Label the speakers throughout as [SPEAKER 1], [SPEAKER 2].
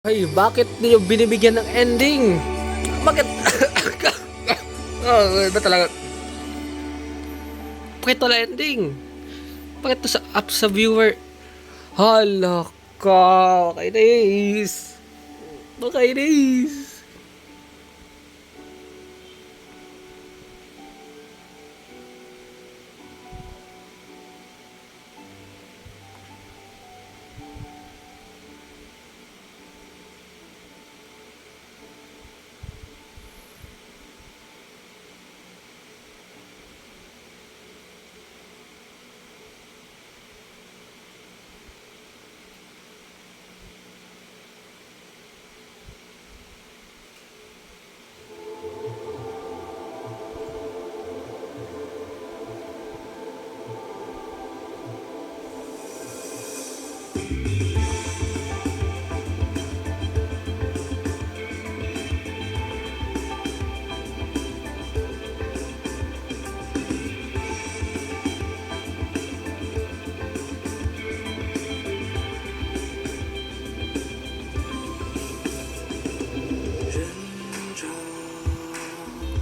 [SPEAKER 1] Ay, bakit niyo binibigyan ng ending? Bakit? Oh, ba talaga? Bakit wala ending? Bakit to sa up sa viewer? Hala ka, kainis. Makainis.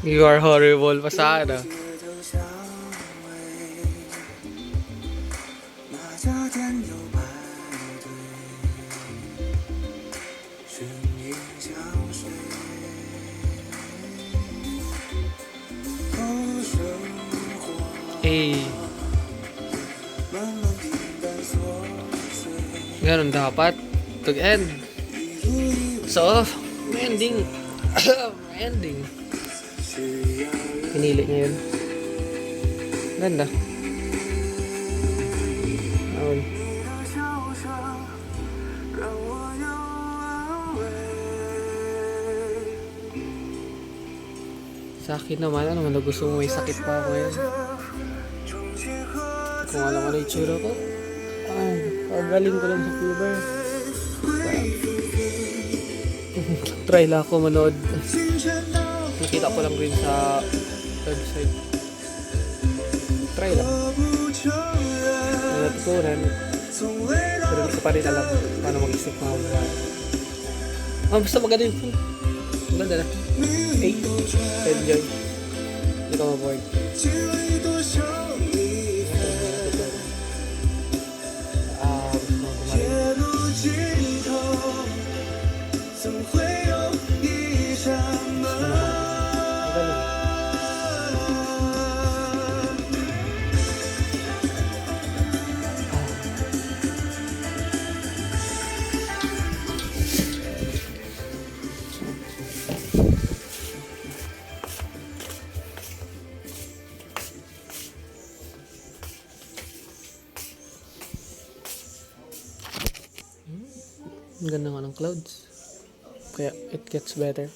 [SPEAKER 1] You are horrible pa sana. Eh, ganun dapat. To end. So, may ending. May ending. Pinili niya yun. Ganda. Ayun. Sa akin naman, ano man gusto mo, may sakit pa ako yan. Kung alam ko na itsura ko, ay, pagaling ko lang sa fever. Try lang ako manood. Nakita ko lang rin sa website. Try lang. Natutunan. Pero hindi ko pa rin alam paano mag-isip mga mga. Basta maganda yung film. Maganda na. 8. Enjoy. Hindi ka ma-board. Gusto mo kumarin. Ang ganda nga ng clouds. Kaya it gets better.